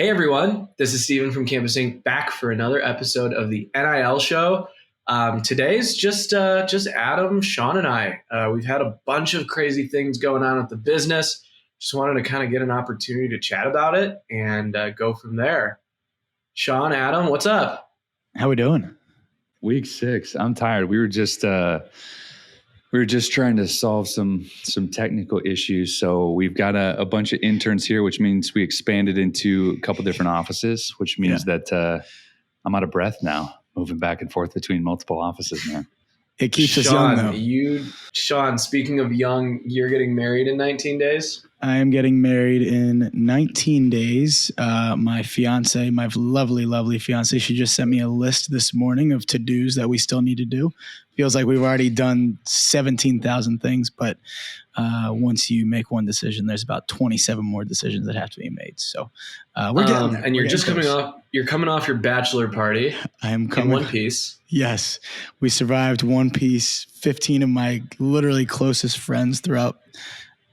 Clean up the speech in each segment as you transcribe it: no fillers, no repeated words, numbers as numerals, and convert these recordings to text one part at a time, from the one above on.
Hey everyone, this is Steven from Campus Inc. back for another episode of the NIL show. Today's just Adam, Sean, and I. We've had a bunch of crazy things going on at the business. Just wanted to kind of get an opportunity to chat about it and go from there. Sean, Adam, what's up? How we doing? Week 6. I'm tired. We were just trying to solve some technical issues. So we've got a bunch of interns here, which means we expanded into a couple different offices, which means that I'm out of breath now, moving back and forth between multiple offices, man. It keeps us young, though. Sean, speaking of young, you're getting married in 19 days? I am getting married in 19 days. My fiance, my lovely, lovely fiance, she just sent me a list this morning of to-dos that we still need to do. Feels like we've already done 17,000 things, but once you make one decision, there's about 27 more decisions that have to be made. So we're getting there. And you're coming off your bachelor party. I am coming in one piece. Yes, we survived one piece. 15 of my literally closest friends throughout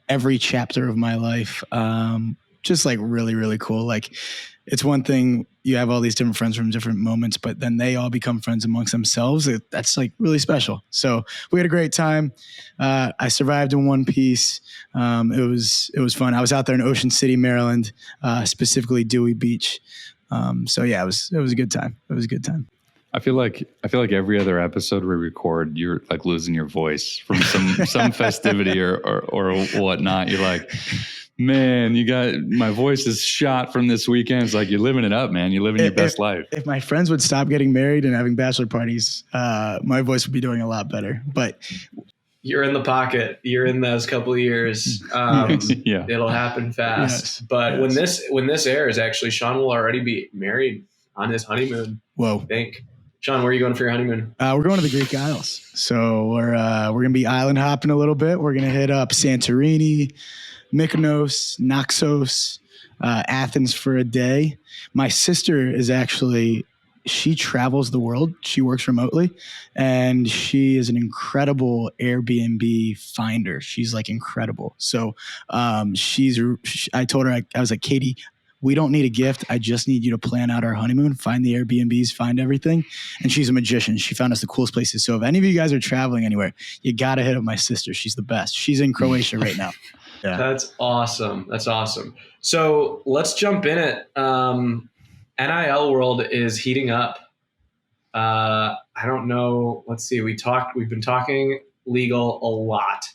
every chapter of my life. Just like really, really cool. Like it's one thing you have all these different friends from different moments, but then they all become friends amongst themselves. That's like really special. So we had a great time. I survived in one piece. It was fun. I was out there in Ocean City, Maryland, specifically Dewey Beach. So yeah, it was a good time. It was a good time. I feel like every other episode we record, you're like losing your voice from some festivity or whatnot. You're like, man, my voice is shot from this weekend. It's like you're living it up, man. You're living your best life. If my friends would stop getting married and having bachelor parties, my voice would be doing a lot better. But you're in the pocket. You're in those couple of years. It'll happen fast. Yes. But when this airs, actually, Sean will already be married on his honeymoon. Whoa! I think. Sean, where are you going for your honeymoon? We're going to the Greek Isles. So we're going to be island hopping a little bit. We're going to hit up Santorini, Mykonos, Naxos, Athens for a day. My sister is she travels the world. She works remotely, and she is an incredible Airbnb finder. She's like incredible. So I told her, I was like, Katie, we don't need a gift. I just need you to plan out our honeymoon, find the Airbnbs, find everything. And she's a magician. She found us the coolest places. So if any of you guys are traveling anywhere, you got to hit up my sister. She's the best. She's in Croatia right now. Yeah. That's awesome. So let's jump in it. NIL world is heating up. I don't know. Let's see. We've been talking legal a lot,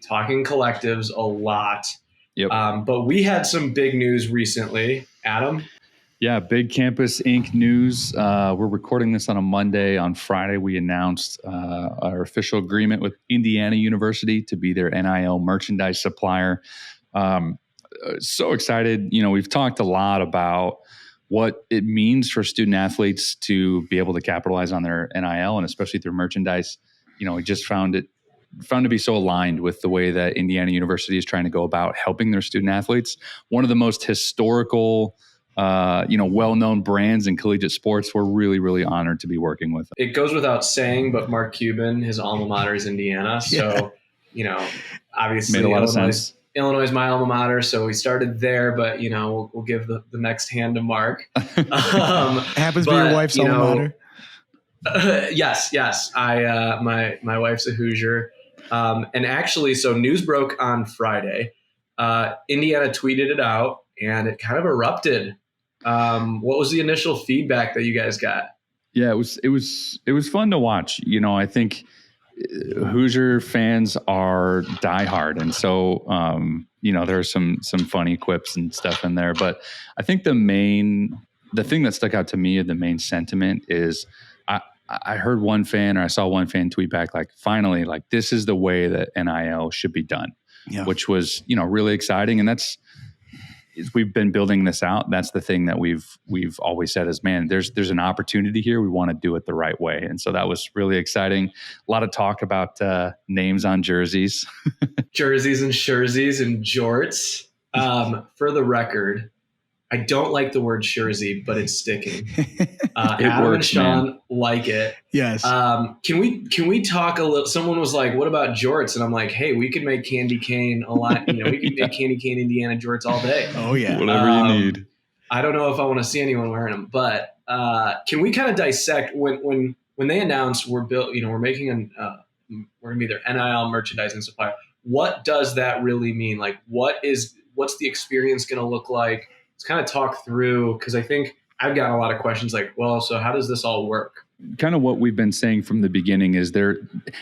talking collectives a lot. Yep. But we had some big news recently. Adam? Yeah, big Campus Inc. news. We're recording this on a Monday. On Friday, we announced our official agreement with Indiana University to be their NIL merchandise supplier. So excited. We've talked a lot about what it means for student athletes to be able to capitalize on their NIL and especially through merchandise. We just found to be so aligned with the way that Indiana University is trying to go about helping their student athletes. One of the most historical, well-known brands in collegiate sports. We're really, really honored to be working with them. It goes without saying, but Mark Cuban, his alma mater is Indiana. So, obviously made a lot of sense. Illinois is my alma mater, so we started there, but, we'll give the next hand to Mark. Happens to be your wife's alma mater? Yes. My wife's a Hoosier. And actually, so news broke on Friday. Indiana tweeted it out, and it kind of erupted. What was the initial feedback that you guys got? Yeah, it was fun to watch. I think Hoosier fans are diehard, and so there are some funny quips and stuff in there. But I think the thing that stuck out to me, the main sentiment is, I heard one fan, or I saw one fan tweet back, like, finally, like, this is the way that NIL should be done, which was, really exciting. And we've been building this out. That's the thing that we've always said is, man, there's an opportunity here. We want to do it the right way. And so that was really exciting. A lot of talk about names on jerseys. Jerseys and shirzies and jorts. For the record, I don't like the word Jersey, but it's sticking. Adam and Sean like it. Yes. Can we talk a little? Someone was like, "What about jorts?" And I'm like, "Hey, we could make candy cane a lot. We could make candy cane Indiana jorts all day. Oh yeah, whatever you need." I don't know if I want to see anyone wearing them, but can we kind of dissect when they announced we're making we're gonna be their NIL merchandising supplier. What does that really mean? Like, what's the experience going to look like? Let's kind of talk through, because I think I've got a lot of questions like, well, so how does this all work? Kind of what we've been saying from the beginning is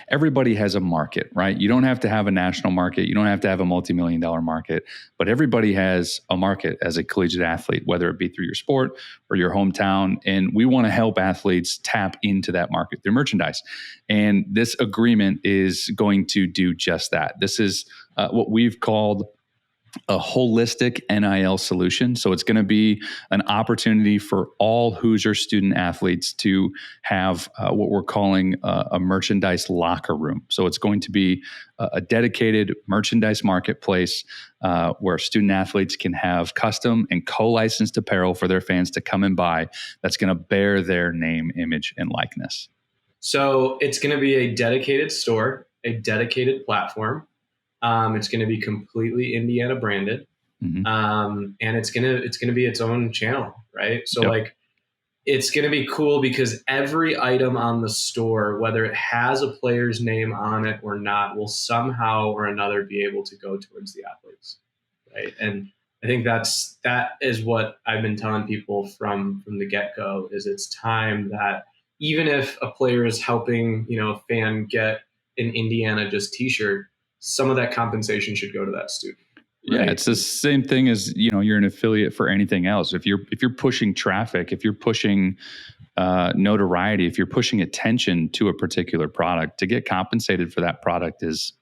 everybody has a market, right? You don't have to have a national market. You don't have to have a multi-million-dollar market, but everybody has a market as a collegiate athlete, whether it be through your sport or your hometown. And we want to help athletes tap into that market through merchandise. And this agreement is going to do just that. This is what we've called a holistic NIL solution. So it's going to be an opportunity for all Hoosier student athletes to have what we're calling a merchandise locker room. So it's going to be a dedicated merchandise marketplace where student athletes can have custom and co-licensed apparel for their fans to come and buy that's going to bear their name, image, and likeness. So it's going to be a dedicated store, a dedicated platform. It's going to be completely Indiana branded, and it's gonna be its own channel, right? So it's going to be cool because every item on the store, whether it has a player's name on it or not, will somehow or another be able to go towards the athletes, right? And I think that is what I've been telling people from the get-go is it's time that even if a player is helping a fan get an Indiana just t-shirt, some of that compensation should go to that student. Right? Yeah, it's the same thing as you're an affiliate for anything else. If you're pushing traffic, if you're pushing notoriety, if you're pushing attention to a particular product, to get compensated for that product is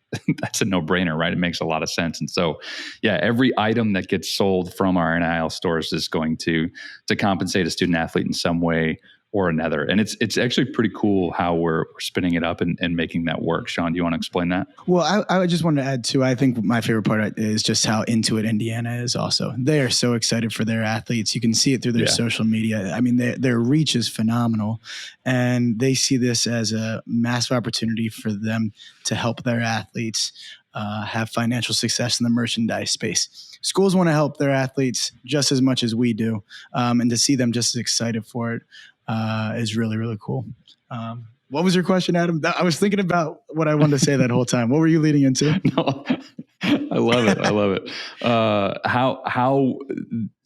that's a no-brainer, right? It makes a lot of sense. And so, yeah, every item that gets sold from our NIL stores is going to compensate a student athlete in some way or another. And it's actually pretty cool how we're spinning it up and making that work. Sean, do you want to explain that? Well, I just wanted to add too, I think my favorite part is just how into it Indiana is also. They are so excited for their athletes. You can see it through their social media. I mean, their reach is phenomenal. And they see this as a massive opportunity for them to help their athletes have financial success in the merchandise space. Schools want to help their athletes just as much as we do. And to see them just as excited for it is really, really cool. What was your question, Adam? I was thinking about what I wanted to say that whole time. What were you leading into? No, I love it. I love it. How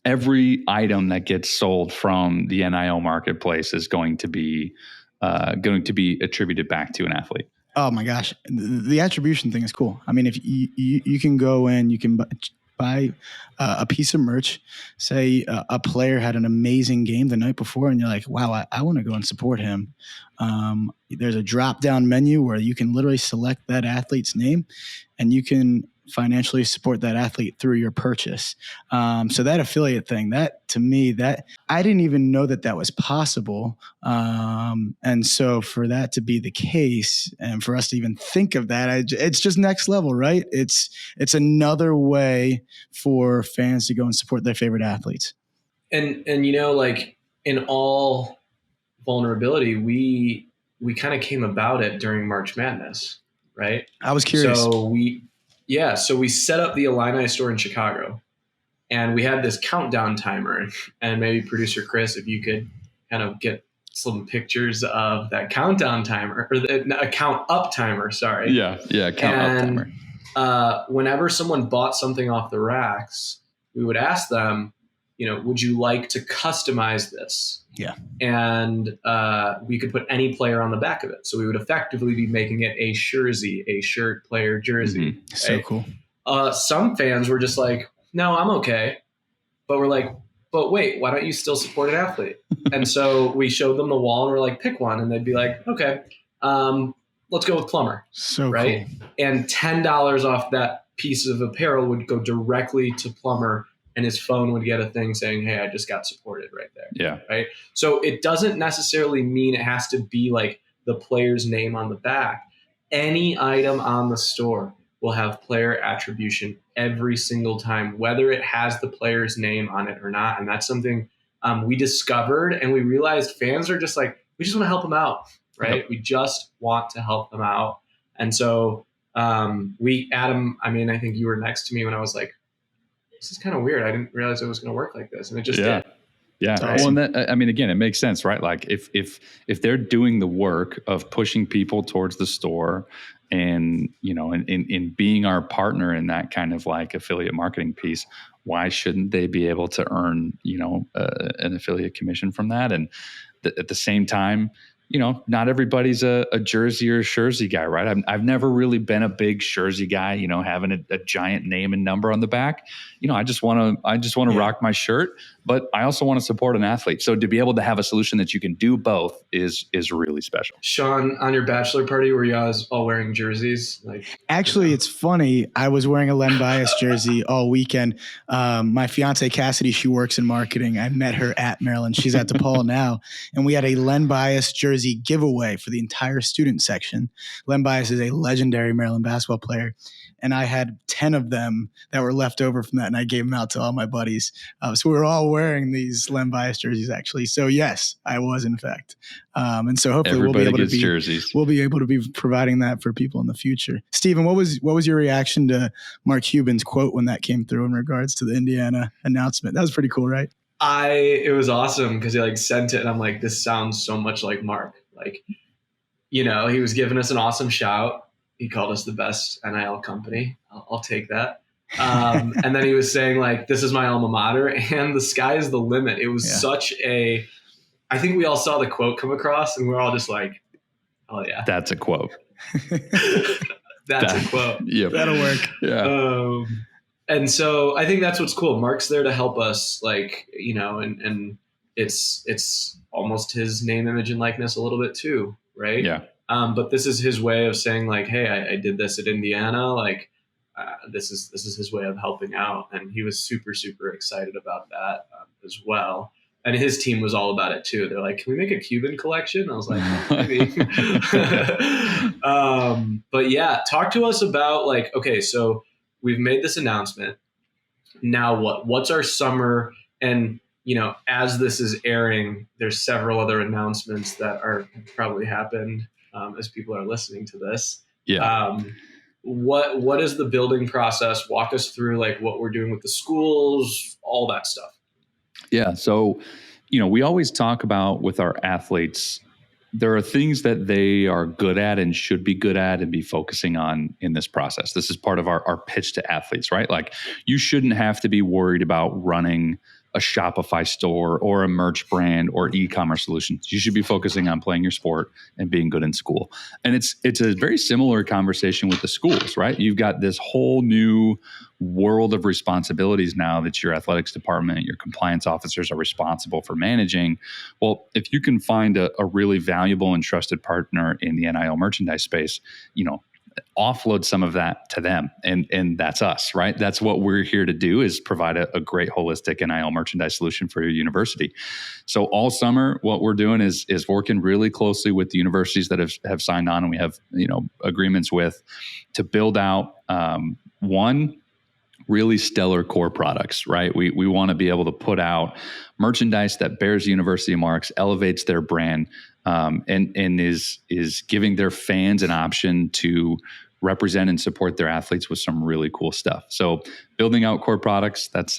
every item that gets sold from the NIL marketplace is going to be attributed back to an athlete. Oh my gosh, the attribution thing is cool. I mean, if you can go in, you can buy a piece of merch. Say a player had an amazing game the night before, and you're like, wow, I want to go and support him. There's a drop-down menu where you can literally select that athlete's name, and you can financially support that athlete through your purchase. So that affiliate thing, that to me, that I didn't even know that was possible. And so for that to be the case and for us to even think of that, it's just next level, right? It's another way for fans to go and support their favorite athletes. And like in all vulnerability, we kind of came about it during March Madness, right? I was curious. So we set up the Illini store in Chicago, and we had this countdown timer. And maybe producer Chris, if you could kind of get some pictures of that countdown timer or a count up timer. Sorry. Yeah, count up timer. Whenever someone bought something off the racks, we would ask them, would you like to customize this? Yeah. And we could put any player on the back of it. So we would effectively be making it a jersey, a shirt player jersey. Mm-hmm. Right? So cool. Some fans were just like, no, I'm okay. But we're like, but wait, why don't you still support an athlete? And so we showed them the wall and we're like, pick one. And they'd be like, okay, let's go with plumber. So right. Cool. And $10 off that piece of apparel would go directly to plumber. And his phone would get a thing saying, hey, I just got supported right there. Yeah. Right. So it doesn't necessarily mean it has to be like the player's name on the back. Any item on the store will have player attribution every single time, whether it has the player's name on it or not. And that's something we discovered, and we realized fans are just like, we just want to help them out. Right. Yep. We just want to help them out. And so Adam, I mean, I think you were next to me when I was like, this is kind of weird. I didn't realize it was going to work like this. And it just Yeah. did. Yeah. Awesome. Well, and that, I mean, again, it makes sense, right? Like if they're doing the work of pushing people towards the store and, you know, in being our partner in that kind of like affiliate marketing piece, why shouldn't they be able to earn, you know, an affiliate commission from that? And at the same time, you know, not everybody's a jersey or Jersey guy, right? I've never really been a big Jersey guy, you know, having a giant name and number on the back. You know, I just want to rock my shirt, but I also want to support an athlete. So to be able to have a solution that you can do both is really special. Sean, on your bachelor party, were you guys all wearing jerseys? Actually, it's funny. I was wearing a Len Bias jersey all weekend. My fiance Cassidy, she works in marketing. I met her at Maryland. She's at DePaul now, and we had a Len Bias jersey giveaway for the entire student section. Len Bias is a legendary Maryland basketball player, and I had 10 of them that were left over from that, and I gave them out to all my buddies. So we were all wearing these Len Bias jerseys, actually. So yes, I was in fact, and so hopefully we'll be able to be providing that for people in the future. Stephen, what was your reaction to Mark Cuban's quote when that came through in regards to the Indiana announcement? That was pretty cool, right? It was awesome because he sent it and I'm like, this sounds so much like Mark. You know, he was giving us an awesome shout. He called us the best NIL company. I'll take that. And then he was saying this is my alma mater and the sky is the limit. It was I think we all saw the quote come across and we're all just like, oh yeah. That's a quote. That's a quote. Yep. That'll work. Yeah. And so I think that's what's cool. Mark's there to help us, you know, and it's almost his name, image, and likeness a little bit too, right? Yeah. But this is his way of saying hey, I did this at Indiana. This is his way of helping out, and he was super, super excited about that as well. And his team was all about it too. They're like, "Can we make a Cuban collection?" I was like, "Maybe." But yeah, talk to us about okay, so we've made this announcement. Now what? What's our summer? And, you know, as this is airing, there's several other announcements that are probably happened as people are listening to this. Yeah. What is the building process? Walk us through what we're doing with the schools, all that stuff. Yeah. So, you know, we always talk about with our athletes, there are things that they are good at and should be good at and be focusing on in this process. This is part of our pitch to athletes, right? You shouldn't have to be worried about running a Shopify store or a merch brand or e-commerce solutions. You should be focusing on playing your sport and being good in school. And it's a very similar conversation with the schools, right? You've got this whole new world of responsibilities now that your athletics department, your compliance officers are responsible for managing. Well, if you can find a really valuable and trusted partner in the NIL merchandise space, you know, offload some of that to them. And that's us, right? That's what we're here to do, is provide a great holistic NIL merchandise solution for your university. So all summer, what we're doing is working really closely with the universities that have signed on and we have, you know, agreements with, to build out one really stellar core products, right? We want to be able to put out merchandise that bears university marks, elevates their brand, and is giving their fans an option to represent and support their athletes with some really cool stuff. So building out core products, that's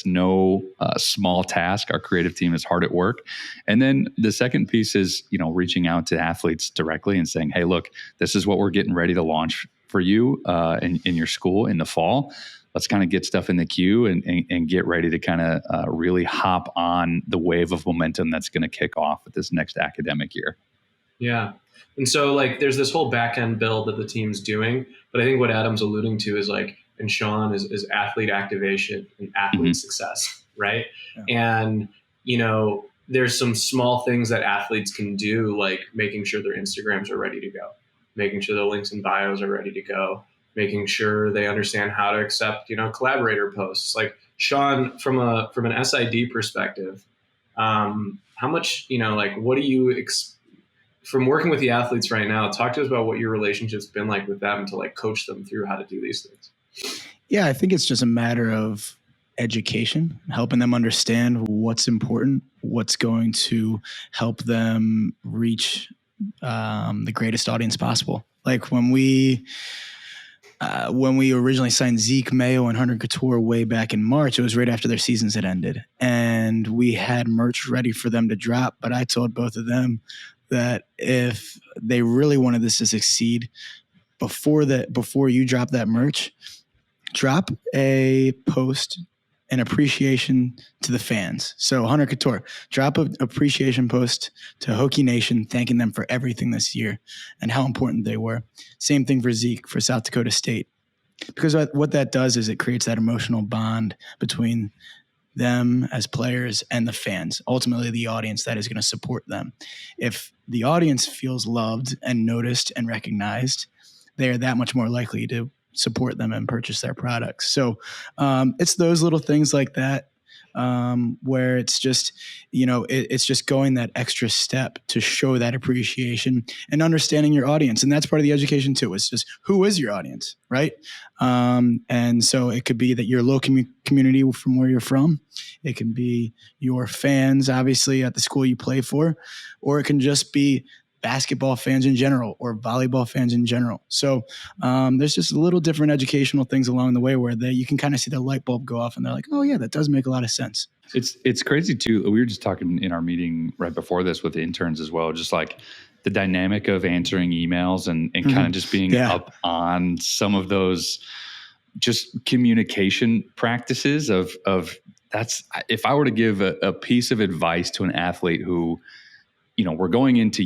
no small task. Our creative team is hard at work. And then the second piece is, you know, reaching out to athletes directly and saying, hey, look, this is what we're getting ready to launch for you in your school in the fall. Let's kind of get stuff in the queue and get ready to kind of really hop on the wave of momentum that's going to kick off with this next academic year. Yeah. And so there's this whole back end build that the team's doing, but I think what Adam's alluding to is and Sean is athlete activation and athlete success, right? Yeah. And, you know, there's some small things that athletes can do, like making sure their Instagrams are ready to go, making sure their links and bios are ready to go, making sure they understand how to accept, you know, collaborator posts. Sean, from an SID perspective, how much, you know, what do you from working with the athletes right now, talk to us about what your relationship's been like with them to coach them through how to do these things. Yeah, I think it's just a matter of education, helping them understand what's important, what's going to help them reach the greatest audience possible. When we when we originally signed Zeke, Mayo, and Hunter Couture way back in March, it was right after their seasons had ended. And we had merch ready for them to drop. But I told both of them that if they really wanted this to succeed, before you drop that merch, drop a post, an appreciation to the fans. So Hunter Couture, drop an appreciation post to Hokie Nation, thanking them for everything this year and how important they were. Same thing for Zeke, for South Dakota State. Because what that does is it creates that emotional bond between them as players and the fans, ultimately the audience that is going to support them. If the audience feels loved and noticed and recognized, they are that much more likely to support them and purchase their products. So it's those little things like that where it's just, it's just going that extra step to show that appreciation and understanding your audience. And that's part of the education too. It's just, who is your audience, right? And so it could be that your local community from where you're from. It can be your fans, obviously, at the school you play for, or it can just be basketball fans in general or volleyball fans in general. So there's just little different educational things along the way where you can kind of see the light bulb go off and they're like, oh yeah, that does make a lot of sense. It's crazy too. We were just talking in our meeting right before this with the interns as well, just like the dynamic of answering emails and kind of just being up on some of those just communication practices of that's, if I were to give a piece of advice to an athlete who, we're going into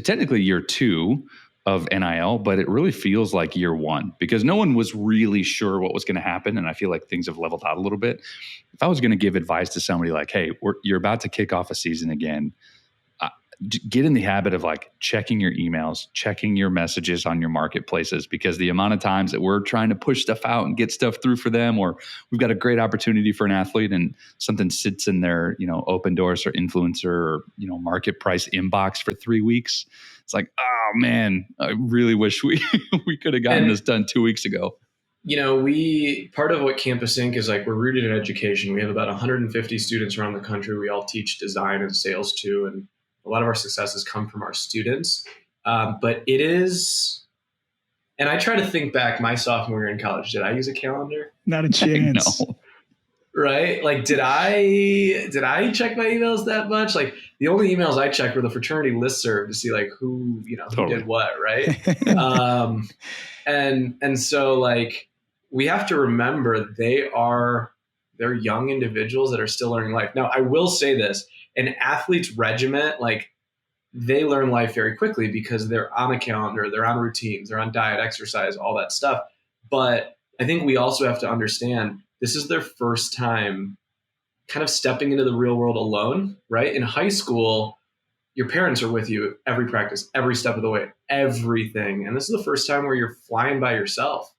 technically year 2 of NIL, but it really feels like year 1 because no one was really sure what was going to happen. And I feel like things have leveled out a little bit. If I was going to give advice to somebody like, hey, you're about to kick off a season again, get in the habit of like checking your emails, checking your messages on your marketplaces, because the amount of times that we're trying to push stuff out and get stuff through for them, or we've got a great opportunity for an athlete and something sits in their, open doors or influencer or, market price inbox for 3 weeks. It's like, oh man, I really wish we could have gotten this done 2 weeks ago. Part of what Campus Inc. is like, we're rooted in education. We have about 150 students around the country. We all teach design and sales too. And a lot of our successes come from our students. But it is, and I try to think back my sophomore year in college. Did I use a calendar? Not a chance. No. Right? Like, did I check my emails that much? Like, the only emails I checked were the fraternity listserv to see like who did what, right? And so like, we have to remember they're young individuals that are still learning life. Now, I will say this, an athlete's regiment, like, they learn life very quickly because they're on a calendar, they're on routines, they're on diet, exercise, all that stuff. But I think we also have to understand this is their first time kind of stepping into the real world alone, right? In high school, your parents are with you every practice, every step of the way, everything. And this is the first time where you're flying by yourself.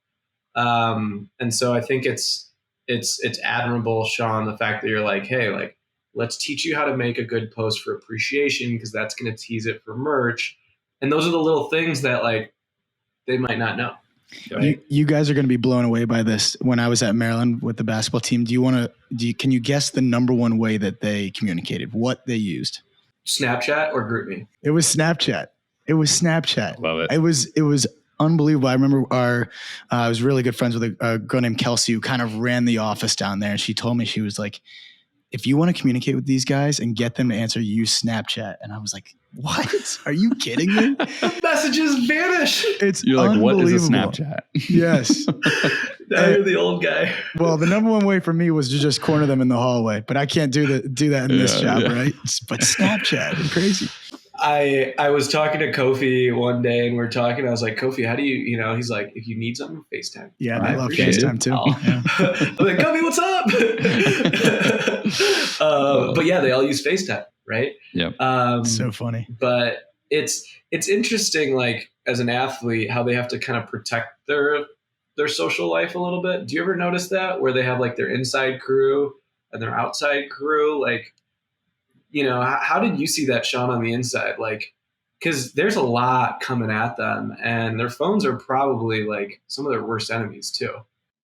And so I think it's admirable, Sean, the fact that you're like, hey, like, let's teach you how to make a good post for appreciation because that's going to tease it for merch. And those are the little things that like they might not know. Right? You guys are going to be blown away by this. When I was at Maryland with the basketball team, can you guess the number one way that they communicated, what they used? Snapchat or GroupMe? It was Snapchat. Love it. It was unbelievable. I remember I was really good friends with a girl named Kelsey who kind of ran the office down there. And she told me, she was like, if you want to communicate with these guys and get them to answer, use Snapchat. And I was like, what? Are you kidding me? Messages vanish. You're like, what is a Snapchat? Yes. Now you're the old guy. Well, the number one way for me was to just corner them in the hallway, but I can't do that in this job, right? But Snapchat is crazy. I was talking to Kofi one day and we're talking. I was like, Kofi, how do you, he's like, if you need something, FaceTime. Yeah, I love FaceTime too. Yeah. I'm like, Kofi, what's up? But yeah, they all use FaceTime, right? Yeah. So funny. But it's interesting, like as an athlete, how they have to kind of protect their social life a little bit. Do you ever notice that where they have like their inside crew and their outside crew? Like, how did you see that, Sean, on the inside? Like, because there's a lot coming at them and their phones are probably like some of their worst enemies too.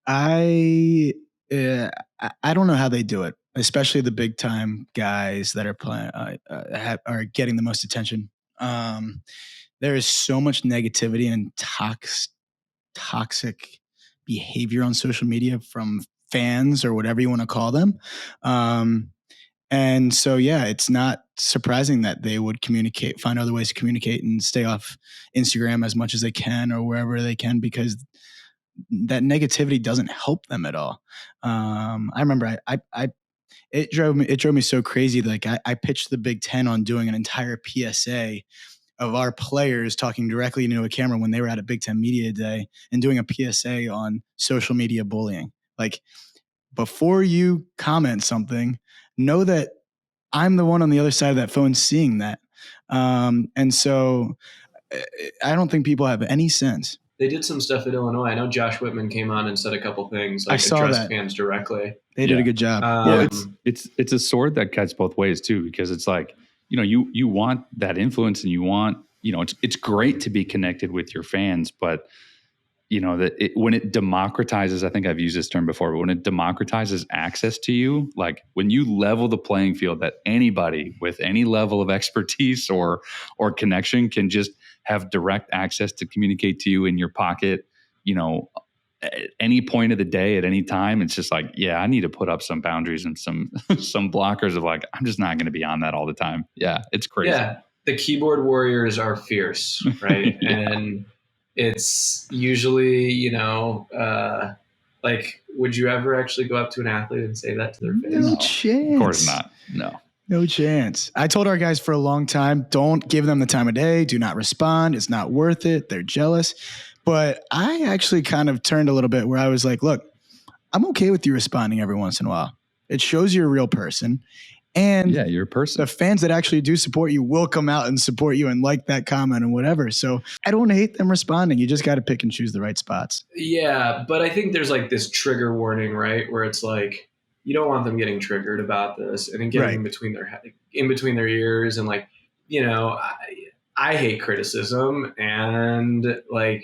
I don't know how they do it, especially the big time guys that are playing are getting the most attention. There is so much negativity and toxic behavior on social media from fans or whatever you want to call them. And so, yeah, it's not surprising that they would find other ways to communicate and stay off Instagram as much as they can or wherever they can, because that negativity doesn't help them at all. I remember it drove me so crazy. Like I pitched the Big Ten on doing an entire PSA of our players talking directly into a camera when they were at a Big Ten Media Day and doing a PSA on social media bullying. Like, before you comment something, know that I'm the one on the other side of that phone seeing that. And so I don't think people have any sense. They did some stuff at Illinois. I know Josh Whitman came on and said a couple things, like I saw addressed that. fans directly. They did a good job. Well, it's a sword that cuts both ways too, because it's like, you want that influence and you want, it's great to be connected with your fans, but when it democratizes, I think I've used this term before, but when it democratizes access to you, like when you level the playing field, that anybody with any level of expertise or connection can just have direct access to communicate to you in your pocket, at any point of the day, at any time. It's just like, yeah, I need to put up some boundaries and some blockers of like, I'm just not going to be on that all the time. Yeah, it's crazy. Yeah, the keyboard warriors are fierce, right? Yeah. And it's usually, like, would you ever actually go up to an athlete and say that to their face? No chance. Of course not. No chance. I told our guys for a long time, don't give them the time of day. Do not respond. It's not worth it. They're jealous. But I actually kind of turned a little bit where I was like, look, I'm okay with you responding every once in a while. It shows you're a real person. And yeah, you're a person. The fans that actually do support you will come out and support you and like that comment and whatever. So I don't hate them responding. You just got to pick and choose the right spots. Yeah, but I think there's like this trigger warning, right? Where it's like, you don't want them getting triggered about this and then getting in between their ears. And like, I hate criticism, and like,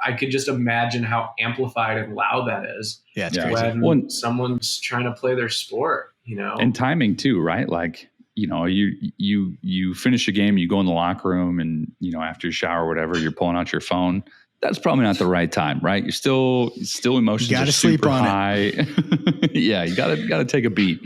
I could just imagine how amplified and loud that is. Yeah, it's crazy. When someone's trying to play their sport. And timing too, right? Like, you finish a game, you go in the locker room, and after you shower or whatever, you're pulling out your phone. That's probably not the right time, right? You're still emotions are super high. Yeah, you gotta take a beat.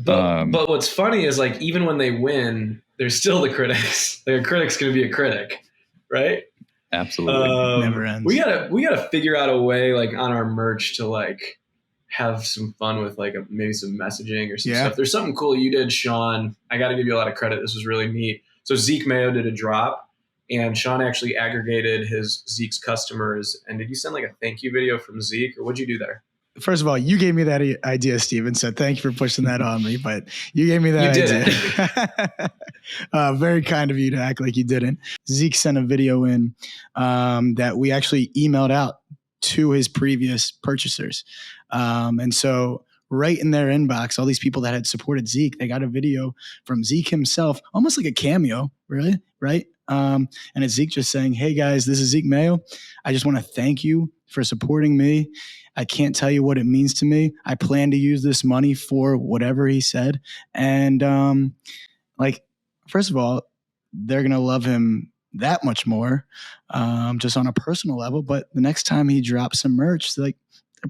But what's funny is like, even when they win, there's still the critics. Like, a critic's gonna be a critic, right? Absolutely, never ends. We gotta figure out a way, like, on our merch to like have some fun with like maybe some messaging or some stuff. There's something cool you did, Sean. I got to give you a lot of credit. This was really neat. So Zeke Mayo did a drop, and Sean actually aggregated Zeke's customers. And did you send like a thank you video from Zeke, or what'd you do there? First of all, you gave me that idea, Steven. So thank you for pushing that on me. But you gave me that idea. Very kind of you to act like you didn't. Zeke sent a video in that we actually emailed out to his previous purchasers. And so right in their inbox, all these people that had supported Zeke, they got a video from Zeke himself, almost like a cameo, really, right? And it's Zeke just saying, hey guys, this is Zeke Mayo. I just want to thank you for supporting me. I can't tell you what it means to me. I plan to use this money for whatever he said. And first of all, they're going to love him that much more, just on a personal level. But the next time he drops some merch, they're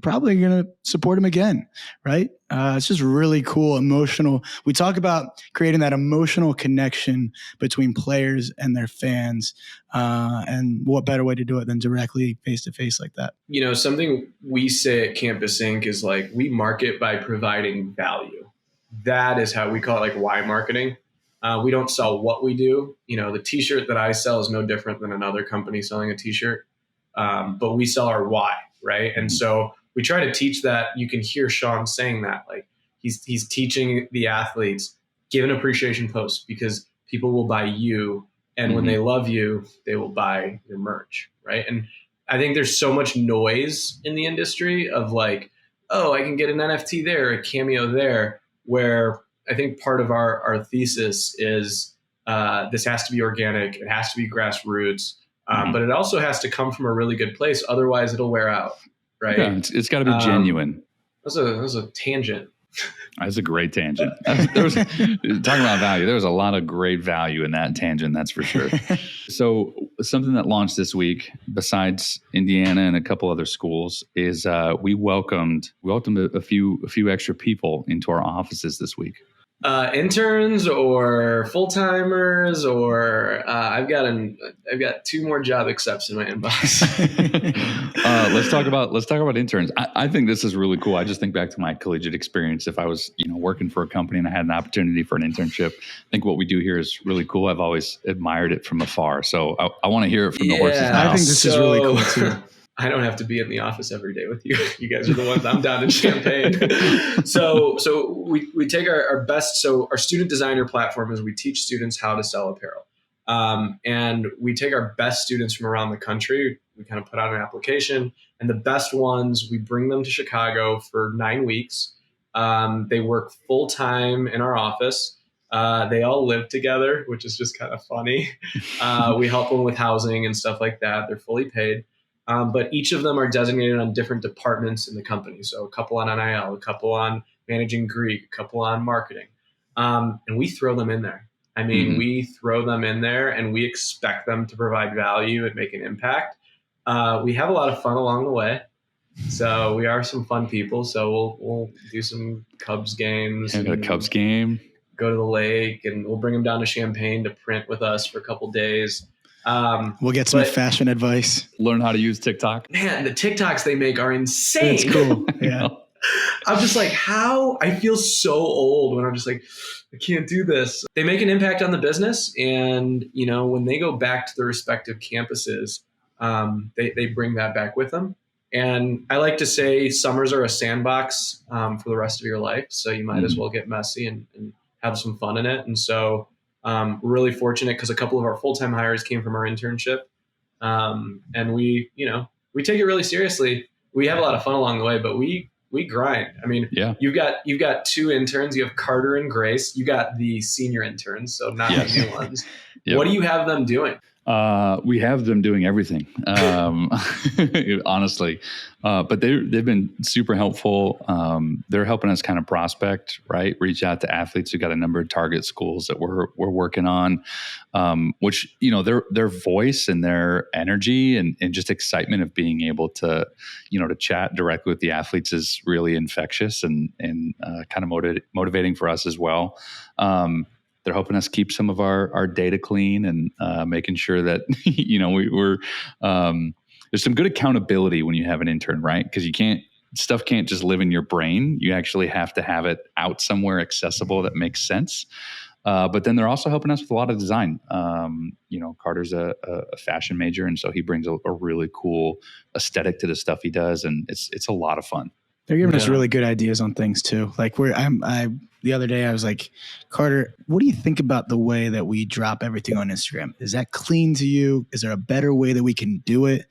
probably going to support him again, right? It's just really cool, emotional. We talk about creating that emotional connection between players and their fans, and what better way to do it than directly face-to-face like that? Something we say at Campus Inc. is like, we market by providing value. That is how we call it, like, why marketing. We don't sell what we do. The t-shirt that I sell is no different than another company selling a t-shirt, but we sell our why, right? And so we try to teach that. You can hear Sean saying that, like, he's teaching the athletes, give an appreciation post, because people will buy you, and when they love you, they will buy your merch, right? And I think there's so much noise in the industry of like, oh, I can get an NFT there, a cameo there, where I think part of our thesis is this has to be organic, it has to be grassroots, but it also has to come from a really good place. Otherwise, it'll wear out, right? Yeah, it's got to be genuine. That was a tangent. That's a great tangent. Talking about value, there was a lot of great value in that tangent, that's for sure. So something that launched this week, besides Indiana and a couple other schools, is we welcomed a few extra people into our offices this week. Interns or full timers, or I've got 2 more job accepts in my inbox. Let's talk about interns. I think this is really cool. I just think back to my collegiate experience. If I was working for a company and I had an opportunity for an internship, I think what we do here is really cool. I've always admired it from afar. So I want to hear it from the horse's mouth. I think this is really cool too. I don't have to be in the office every day with you. You guys are the ones. I'm down in Champaign. So we take our best. So our student designer platform is we teach students how to sell apparel. And we take our best students from around the country. We kind of put out an application, and the best ones, we bring them to Chicago for 9 weeks. They work full time in our office. They all live together, which is just kind of funny. We help them with housing and stuff like that. They're fully paid. But each of them are designated on different departments in the company. So a couple on NIL, a couple on managing Greek, a couple on marketing. And we throw them in there. I mean, we throw them in there and we expect them to provide value and make an impact. We have a lot of fun along the way. So we are some fun people. So we'll do some Cubs games. And a Cubs game. Go to the lake, and we'll bring them down to Champaign to print with us for a couple days. We'll get some fashion advice. Learn how to use TikTok. Man, the TikToks they make are insane. It's cool. Yeah. I'm just like, how? I feel so old when I'm just like, I can't do this. They make an impact on the business. And, when they go back to their respective campuses, they bring that back with them. And I like to say summers are a sandbox for the rest of your life. So you might as well get messy and have some fun in it. And so we're really fortunate because a couple of our full-time hires came from our internship. And we take it really seriously. We have a lot of fun along the way, but we grind. I mean, you've got 2 interns. You have Carter and Grace. You got the senior interns, so not the new ones. Yep. What do you have them doing? We have them doing everything, honestly. But they've been super helpful. They're helping us kind of prospect, right? Reach out to athletes. We've got a number of target schools that we're working on, which, their voice and their energy and just excitement of being able to, to chat directly with the athletes is really infectious and kind of motivating for us as well. They're helping us keep some of our data clean and making sure that, we're there's some good accountability when you have an intern, right? Because stuff can't just live in your brain. You actually have to have it out somewhere accessible that makes sense. But then they're also helping us with a lot of design. Carter's a fashion major, and so he brings a really cool aesthetic to the stuff he does, and it's a lot of fun. They're giving us really good ideas on things too. Like the other day I was like, Carter, what do you think about the way that we drop everything on Instagram? Is that clean to you? Is there a better way that we can do it?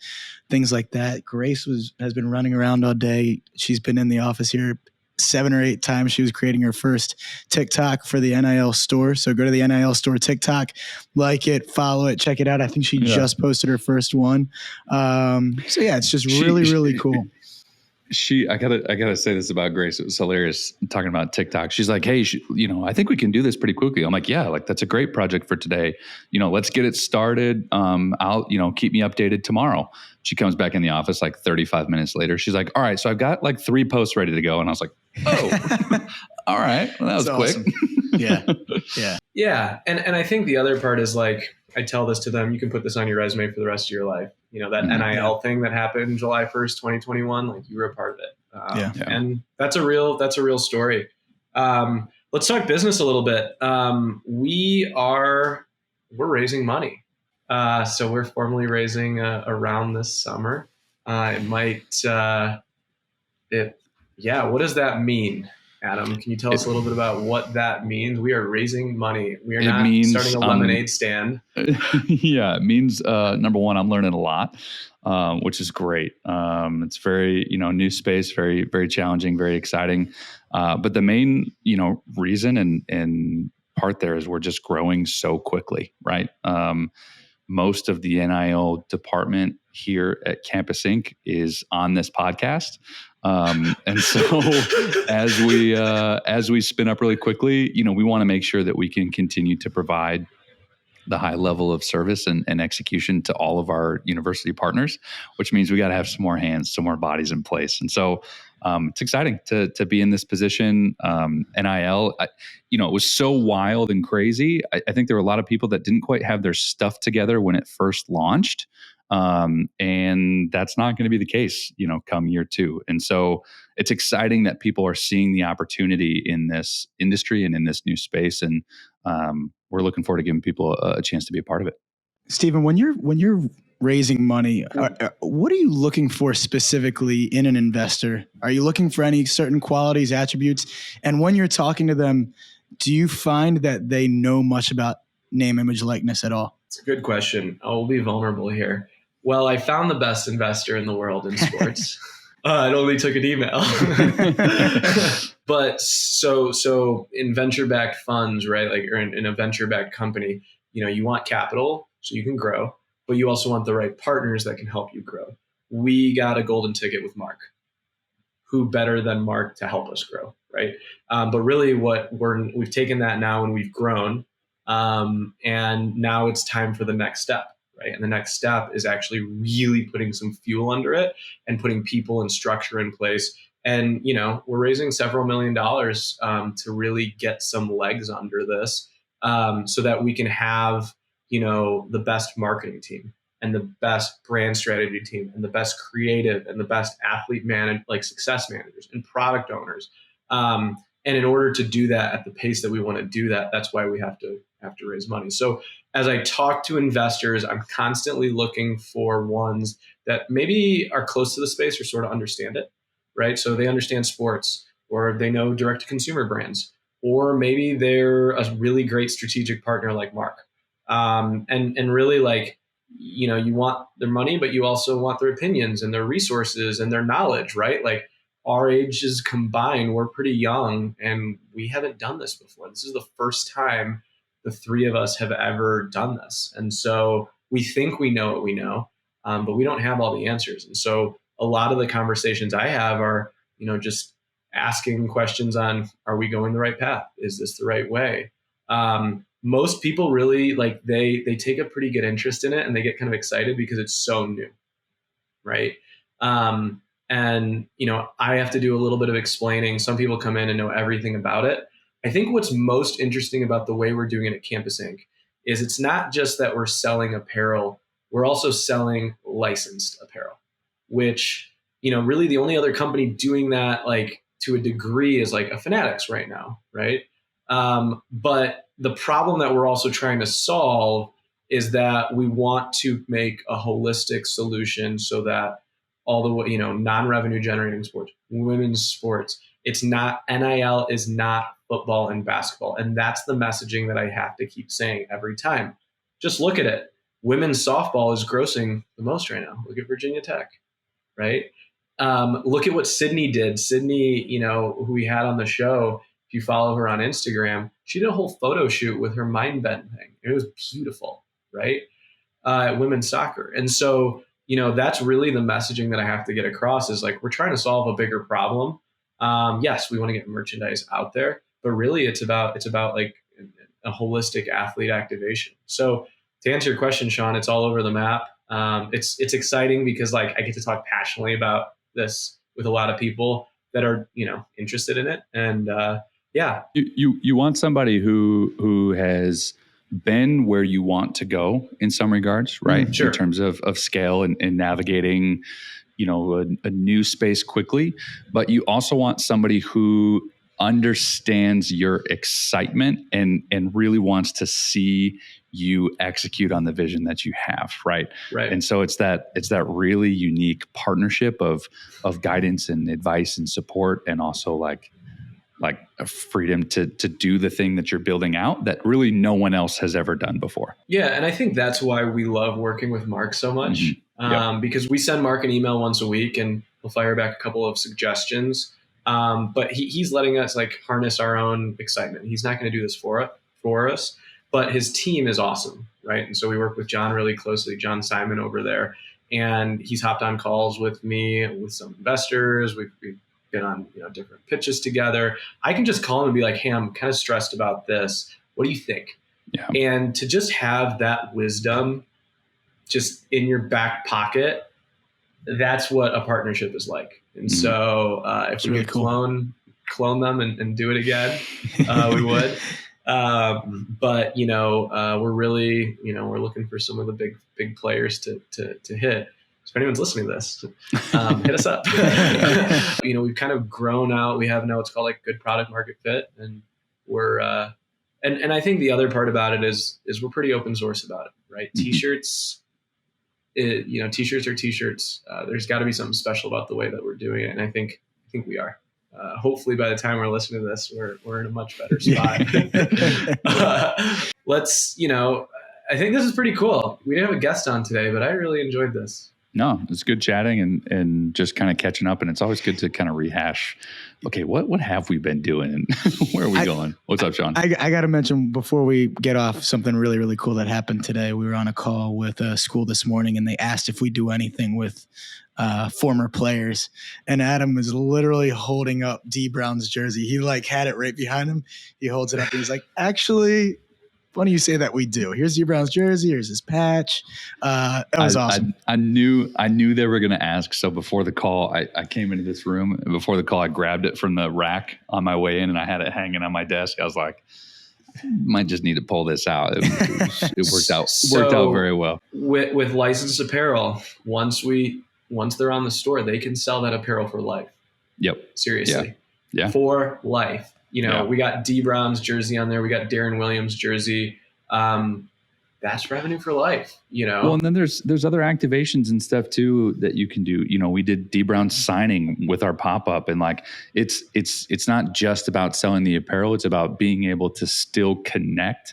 Things like that. Grace has been running around all day. She's been in the office here 7 or 8 times. She was creating her first TikTok for the NIL Store. So go to the NIL Store TikTok, like it, follow it, check it out. I think she just posted her first one. It's just really cool. I gotta say this about Grace. It was hilarious talking about TikTok. She's like, hey, I think we can do this pretty quickly. I'm like, yeah, like that's a great project for today. Let's get it started. I'll, keep me updated tomorrow. She comes back in the office like 35 minutes later. She's like, all right, so I've got like 3 posts ready to go. And I was like, oh, all right. Well, that was quick. Awesome. Yeah. And I think the other part is like, I tell this to them, you can put this on your resume for the rest of your life. That NIL thing that happened July 1st, 2021, like you were a part of it. And that's a real story. Let's talk business a little bit. We're raising money. So we're formally raising around this summer. What does that mean? Adam, can you tell us a little bit about what that means? We are raising money. We are not starting a lemonade stand. Yeah, it means, number one, I'm learning a lot, which is great. It's very, new space, very, very challenging, very exciting. But the main, reason and part there is we're just growing so quickly, right? Most of the NIL department here at Campus Inc. is on this podcast. And so as we spin up really quickly, we want to make sure that we can continue to provide the high level of service and execution to all of our university partners, which means we got to have some more hands, some more bodies in place. And so it's exciting to be in this position. NIL, it was so wild and crazy. I think there were a lot of people that didn't quite have their stuff together when it first launched. And that's not going to be the case, come year 2. And so it's exciting that people are seeing the opportunity in this industry and in this new space. And we're looking forward to giving people a chance to be a part of it. Stephen, when you're raising money, what are you looking for specifically in an investor? Are you looking for any certain qualities, attributes? And when you're talking to them, do you find that they know much about name, image, likeness at all? It's a good question. I'll be vulnerable here. Well, I found the best investor in the world in sports. It only took an email. But so in venture-backed funds, right? Or in a venture-backed company, you want capital so you can grow, but you also want the right partners that can help you grow. We got a golden ticket with Mark. Who better than Mark to help us grow, right? But really, we've taken that now and we've grown, and now it's time for the next step. Right? And the next step is actually really putting some fuel under it and putting people and structure in place. And, we're raising several $1 million to really get some legs under this so that we can have, the best marketing team and the best brand strategy team and the best creative and the best athlete success managers and product owners. And in order to do that at the pace that we want to do that, that's why we have to raise money. So as I talk to investors, I'm constantly looking for ones that maybe are close to the space or sort of understand it, right? So they understand sports, or they know direct-to-consumer brands, or maybe they're a really great strategic partner like Mark. And really you want their money, but you also want their opinions and their resources and their knowledge, right? Like our ages combined, we're pretty young and we haven't done this before. This is the first time the 3 of us have ever done this. And so we think we know what we know, but we don't have all the answers. And so a lot of the conversations I have are, just asking questions on, are we going the right path? Is this the right way? Most people really they take a pretty good interest in it and they get kind of excited because it's so new. Right. And, I have to do a little bit of explaining. Some people come in and know everything about it. I think what's most interesting about the way we're doing it at Campus Inc. is it's not just that we're selling apparel, we're also selling licensed apparel, which, really the only other company doing that to a degree is a Fanatics right now, right? But the problem that we're also trying to solve is that we want to make a holistic solution so that all the way, non-revenue generating sports, women's sports, it's not, NIL is not football and basketball. And that's the messaging that I have to keep saying every time. Just look at it. Women's softball is grossing the most right now. Look at Virginia Tech, right? Look at what Sydney did. Sydney, who we had on the show, if you follow her on Instagram, she did a whole photo shoot with her mind bend thing. It was beautiful, right? Women's soccer. And so, that's really the messaging that I have to get across is we're trying to solve a bigger problem. Yes, we want to get merchandise out there, but really it's about a holistic athlete activation. So to answer your question, Sean, it's all over the map. It's exciting because I get to talk passionately about this with a lot of people that are, interested in it. And yeah. You want somebody who has been where you want to go in some regards, right? Sure. In terms of scale and navigating, a new space quickly, but you also want somebody who understands your excitement and really wants to see you execute on the vision that you have, right? Right. And so it's that really unique partnership of guidance and advice and support, and also like a freedom to do the thing that you're building out that really no one else has ever done before. Yeah. And I think that's why we love working with Mark so much, because we send Mark an email once a week and he'll fire back a couple of suggestions. But he's letting us harness our own excitement. He's not going to do this for us, but his team is awesome. Right. And so we work with John really closely, John Simon over there. and he's hopped on calls with me, with some investors. We've been on different pitches together. I can just call him and be like, hey, I'm kind of stressed about this. What do you think? Yeah. And to just have that wisdom just in your back pocket, that's what a partnership is like. And so if we could clone them and do it again, we would. But we're really, we're looking for some of the big players to hit. So if anyone's listening to this, hit us up. We've kind of grown out. We have now what's called like good product market fit, and we're and I think the other part about it is we're pretty open source about it, right? Mm-hmm. T-shirts, T-shirts are T-shirts. There's got to be something special about the way that we're doing it, and I think we are. Hopefully, by the time we're listening to this, we're in a much better spot. I think this is pretty cool. We didn't have a guest on today, but I really enjoyed this. No, it's good chatting and just kind of catching up. And it's always good to kind of rehash. Okay, what have we been doing and where are we going? What's up, Sean? I got to mention before we get off something really, really cool that happened today. We were on a call with a school this morning, and they asked if we do anything with former players. And Adam is literally holding up D Brown's jersey. He had it right behind him. He holds it up and he's like, actually, funny you say that, we do. Here's D Brown's jersey. Here's his patch. That was awesome. I knew they were going to ask. So before the call, I came into this room. And before the call, I grabbed it from the rack on my way in, and I had it hanging on my desk. I was like, might just need to pull this out. It worked out. Worked out very well. With licensed apparel, once they're on the store, they can sell that apparel for life. Yep. Seriously. Yeah. For life. We got D Brown's jersey on there. We got Darren Williams' jersey. That's revenue for life, Well, and then there's other activations and stuff too that you can do. We did D Brown's signing with our pop-up, and it's not just about selling the apparel. It's about being able to still connect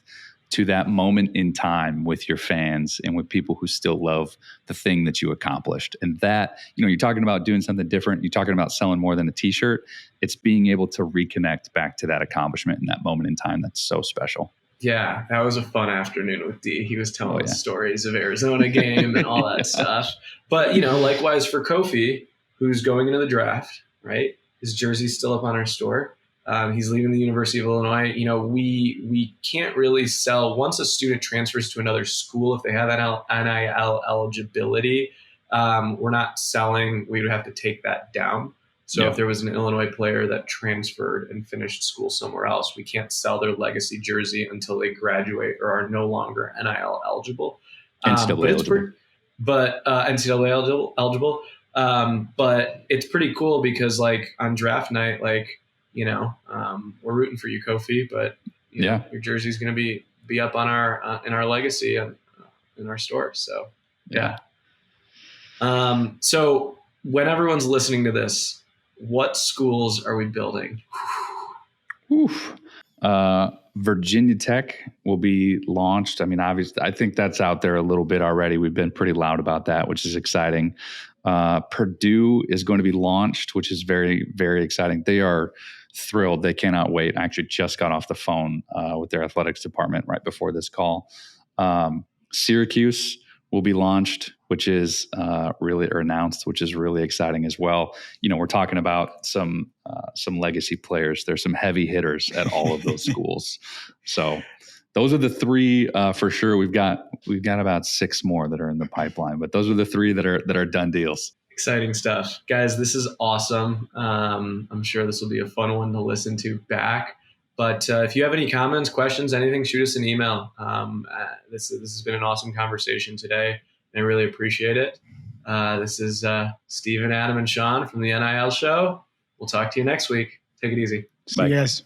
to that moment in time with your fans and with people who still love the thing that you accomplished. And that, you're talking about doing something different. You're talking about selling more than a t-shirt. It's being able to reconnect back to that accomplishment in that moment in time. That's so special. Yeah, that was a fun afternoon with D. He was telling us stories of Arizona game and all that stuff. But, likewise for Kofi, who's going into the draft, right? His jersey's still up on our store. He's leaving the University of Illinois. We can't really sell once a student transfers to another school. If they have NIL eligibility, we're not selling. We would have to take that down. So if there was an Illinois player that transferred and finished school somewhere else, we can't sell their legacy jersey until they graduate or are no longer NIL eligible. NCAA eligible. NCAA eligible. But it's pretty cool because on draft night, we're rooting for you, Kofi, but your jersey's going to be up on our in our legacy in our store. So so when everyone's listening to this, what schools are we building? Virginia Tech will be launched. I mean, obviously, I think that's out there a little bit already. We've been pretty loud about that, which is exciting. Purdue is going to be launched, which is very, very exciting. They are thrilled. They cannot wait. I actually just got off the phone with their athletics department right before this call. Syracuse will be launched, which is announced, which is really exciting as well. We're talking about some legacy players. There's some heavy hitters at all of those schools. So those are the three for sure. We've got about 6 more that are in the pipeline, but those are the 3 that are done deals. Exciting stuff, guys. This is awesome. I'm sure this will be a fun one to listen to back. But if you have any comments, questions, anything, shoot us an email. This has been an awesome conversation today, and I really appreciate it. This is Steven, Adam, and Sean from the NIL Show. We'll talk to you next week. Take it easy. See you guys.